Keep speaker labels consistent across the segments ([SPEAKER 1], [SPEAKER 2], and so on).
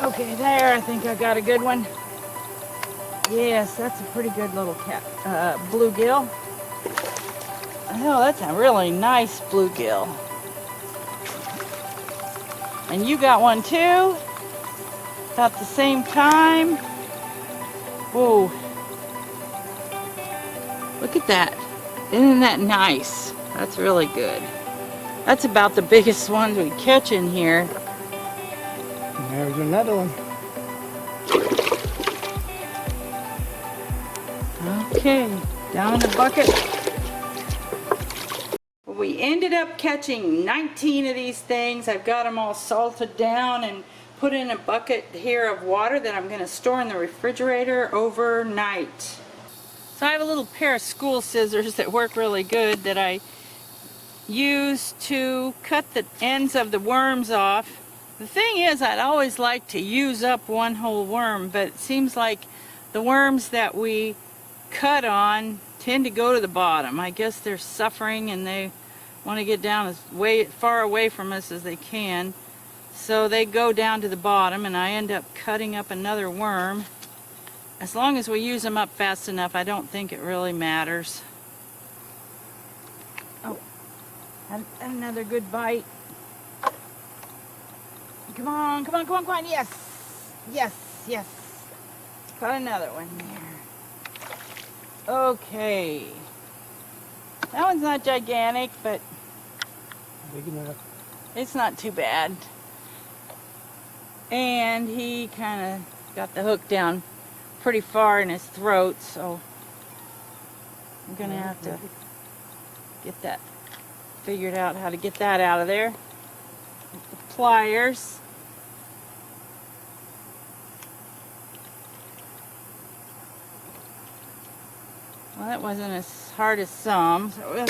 [SPEAKER 1] Okay, there, I think I got a good one. Yes, that's a pretty good little bluegill. Oh, that's a really nice bluegill. And you got one too? About the same time? Whoa. Look at that. Isn't that nice? That's really good. That's about the biggest ones we catch in here.
[SPEAKER 2] There's another one.
[SPEAKER 1] Okay, down in the bucket. We ended up catching 19 of these things. I've got them all salted down and put in a bucket here of water that I'm going to store in the refrigerator overnight. So I have a little pair of school scissors that work really good that I use to cut the ends of the worms off. The thing is, I'd always like to use up one whole worm, but it seems like the worms that we cut on tend to go to the bottom. I guess they're suffering and they want to get down as far away from us as they can. So they go down to the bottom and I end up cutting up another worm. As long as we use them up fast enough, I don't think it really matters. Oh, and another good bite. Come on, come on, come on, come on. Yes, yes, yes. Got another one there. Okay. That one's not gigantic, but
[SPEAKER 2] Big enough.
[SPEAKER 1] it's not too bad. And he kind of got the hook down pretty far in his throat, so I'm going to have to get that figured out, how to get that out of there with the pliers. Well, that wasn't as hard as some, so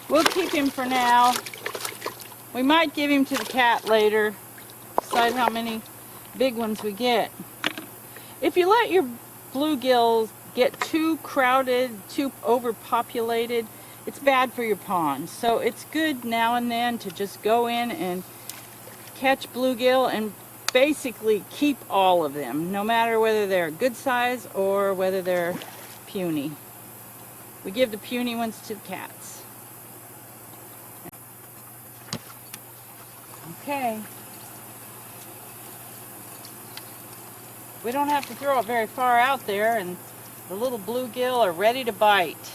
[SPEAKER 1] we'll keep him for now. We might give him to the cat later, decide how many big ones we get. If you let your bluegills get too crowded, too overpopulated, it's bad for your pond. So it's good now and then to just go in and catch bluegill and basically keep all of them, no matter whether they're good size or whether they're puny. We give the puny ones to the cats. Okay. We don't have to throw it very far out there, and the little bluegill are ready to bite.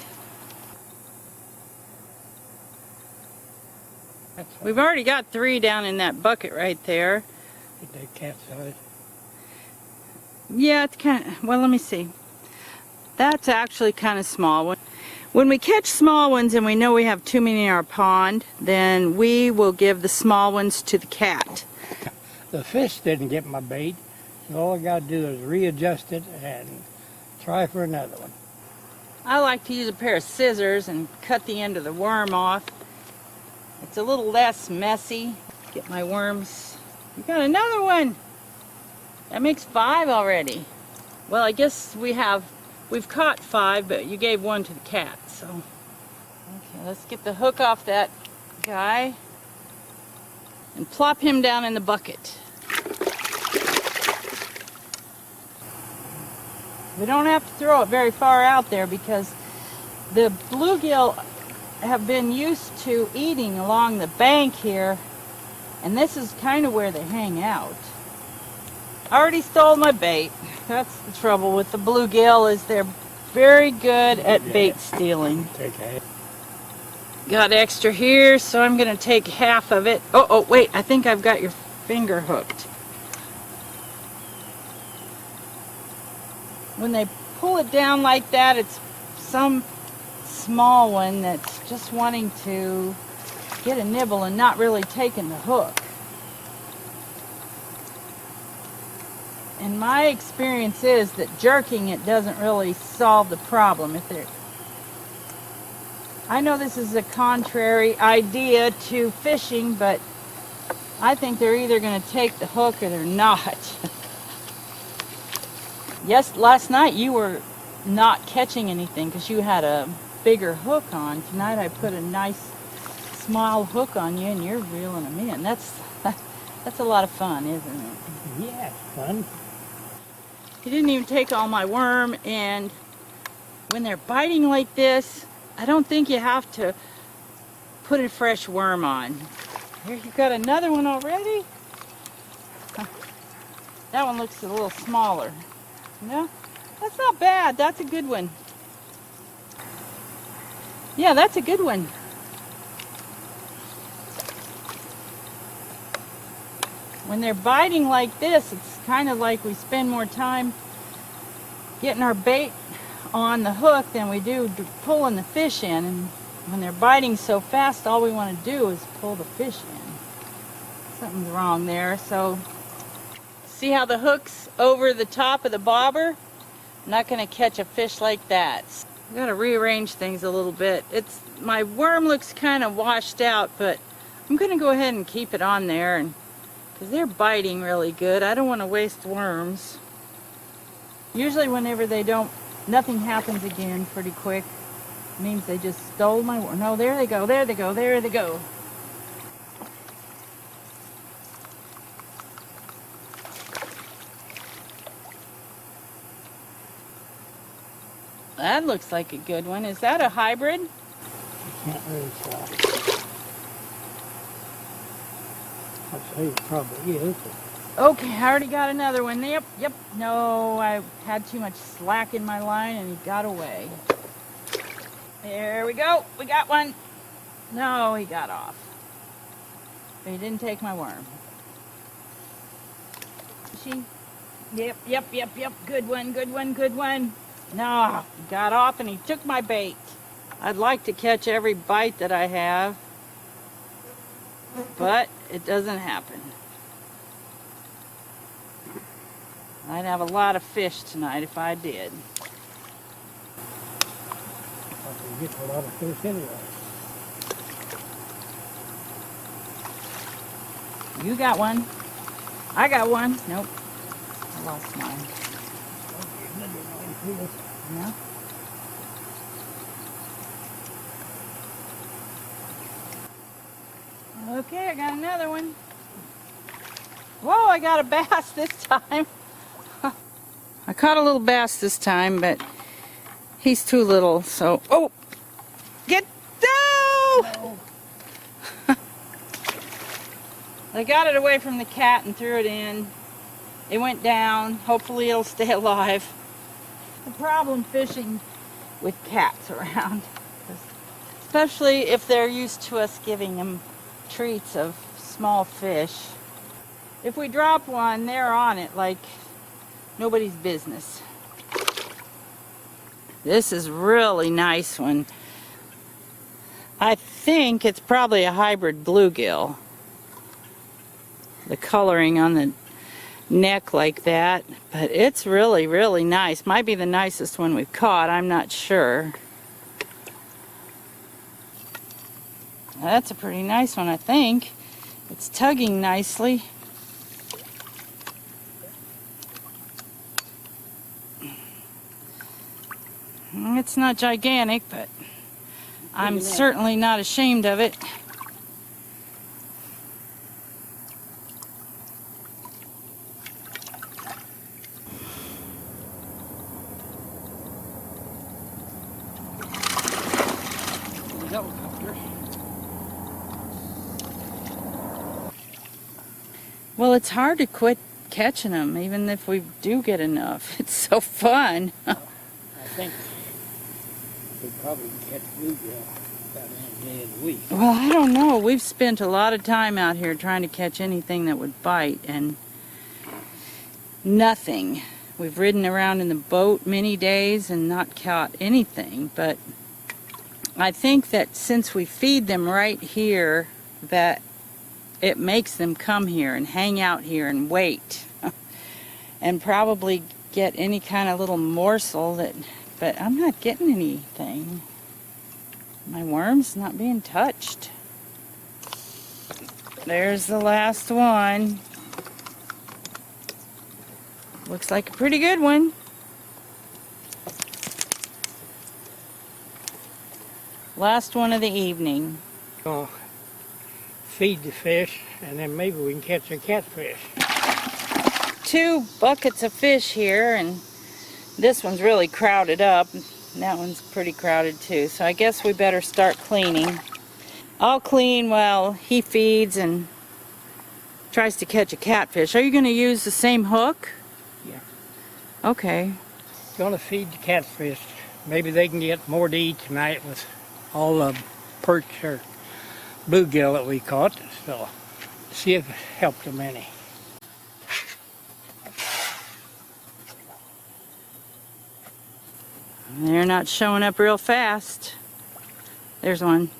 [SPEAKER 1] We've already got 3 down in that bucket right there.
[SPEAKER 2] Get that cat size.
[SPEAKER 1] Yeah, it's kind of, well, let me see. That's actually kind of small. When we catch small ones and we know we have too many in our pond, then we will give the small ones to the cat.
[SPEAKER 2] The fish didn't get my bait, so all I got to do is readjust it and try for another one.
[SPEAKER 1] I like to use a pair of scissors and cut the end of the worm off. It's a little less messy. Get my worms. We got another one. That makes 5 already. Well, I guess we've caught 5, but you gave 1 to the cat, so. Okay, let's get the hook off that guy and plop him down in the bucket. We don't have to throw it very far out there because the bluegill have been used to eating along the bank here, and this is kind of where they hang out. I already stole my bait. That's the trouble with the bluegill, is they're very good at bait stealing. Got extra here, so I'm going to take half of it. Oh, wait, I think I've got your finger hooked. When they pull it down like that, it's some small one that's just wanting to get a nibble and not really taking the hook. And my experience is that jerking it doesn't really solve the problem. I know this is a contrary idea to fishing, but I think they're either going to take the hook or they're not. Yes, last night you were not catching anything because you had a bigger hook on. Tonight I put a nice small hook on you and you're reeling them in. That's a lot of fun, isn't it?
[SPEAKER 2] Yeah, it's fun.
[SPEAKER 1] He didn't even take all my worm, and when they're biting like this, I don't think you have to put a fresh worm on. Here, you've got another one already? That one looks a little smaller. No, that's not bad. That's a good one. Yeah, that's a good one. When they're biting like this, it's kind of like we spend more time getting our bait on the hook than we do pulling the fish in. And when they're biting so fast, all we want to do is pull the fish in. Something's wrong there. So, see how the hook's over the top of the bobber? I'm not going to catch a fish like that. I've got to rearrange things a little bit. My worm looks kind of washed out, but I'm going to go ahead and keep it on there, and because they're biting really good. I don't want to waste worms. Usually whenever nothing happens again pretty quick, it means they just stole my worm. No, there they go, there they go, there they go. That looks like a good one. Is that a hybrid?
[SPEAKER 2] Can't really tell. I'd say it probably is.
[SPEAKER 1] Okay, I already got another one. Yep. No, I had too much slack in my line and he got away. There we go. We got one. No, he got off. But he didn't take my worm. She? Yep. Good one. No, he got off and he took my bait. I'd like to catch every bite that I have, but it doesn't happen. I'd have a lot of fish tonight if I did.
[SPEAKER 2] I can get a lot of fish anyway.
[SPEAKER 1] You got one. I got one. Nope. I lost mine. Yeah. Okay, I got another one. Whoa, I got a bass this time. I caught a little bass this time, but he's too little, so... Oh! Get down! I got it away from the cat and threw it in. It went down. Hopefully it'll stay alive. The problem fishing with cats around, especially if they're used to us giving them treats of small fish. If we drop one, they're on it like nobody's business. This is really nice one. I think it's probably a hybrid bluegill. The coloring on the neck like that, but it's really nice. Might be the nicest one we've caught, I'm not sure. That's a pretty nice one, I think. It's tugging nicely. It's not gigantic, but I'm certainly not ashamed of it.
[SPEAKER 2] Helicopter.
[SPEAKER 1] Well, it's hard to quit catching them, even if we do get enough. It's so fun.
[SPEAKER 2] I think we probably can catch bluegill about any day of the week.
[SPEAKER 1] Well, I don't know. We've spent a lot of time out here trying to catch anything that would bite, and nothing. We've ridden around in the boat many days and not caught anything, but I think that since we feed them right here, that it makes them come here and hang out here and wait and probably get any kind of little morsel that, but I'm not getting anything. My worm's not being touched. There's the last one. Looks like a pretty good one. Last one of the evening.
[SPEAKER 2] Oh, feed the fish, and then maybe we can catch a catfish.
[SPEAKER 1] 2 buckets of fish here, and this one's really crowded up. And that one's pretty crowded too. So I guess we better start cleaning. I'll clean while he feeds and tries to catch a catfish. Are you going to use the same hook?
[SPEAKER 2] Yeah.
[SPEAKER 1] Okay.
[SPEAKER 2] Gonna feed the catfish. Maybe they can get more to eat tonight with all the perch or bluegill that we caught. So see if it helped them any.
[SPEAKER 1] They're not showing up real fast. There's one.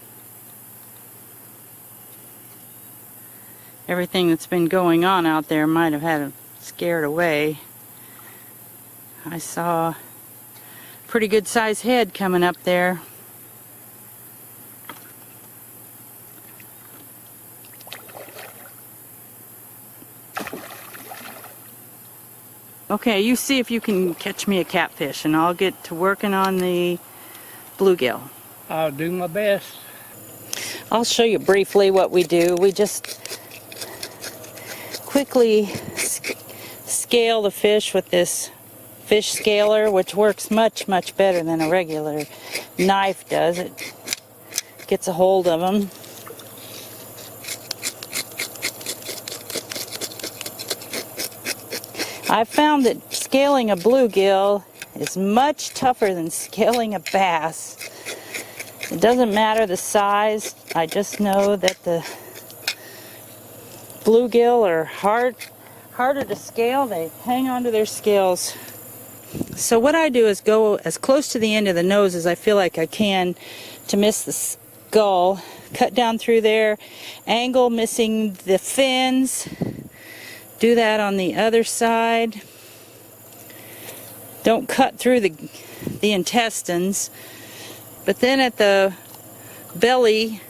[SPEAKER 1] Everything that's been going on out there might have had them scared away. I saw a pretty good sized head coming up there. Okay, you see if you can catch me a catfish, and I'll get to working on the bluegill.
[SPEAKER 2] I'll do my best.
[SPEAKER 1] I'll show you briefly what we do. We just quickly scale the fish with this fish scaler, which works much better than a regular knife does. It gets a hold of them. I've found that scaling a bluegill is much tougher than scaling a bass. It doesn't matter the size. I just know that the bluegill are harder to scale. They hang onto their scales. So what I do is go as close to the end of the nose as I feel like I can to miss the skull. Cut down through there, angle missing the fins. Do that on the other side. Don't cut through the intestines. But then at the belly,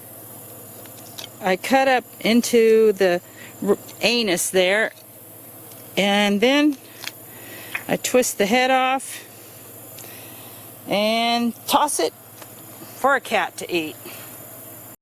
[SPEAKER 1] I cut up into the anus there, and then I twist the head off and toss it for a cat to eat.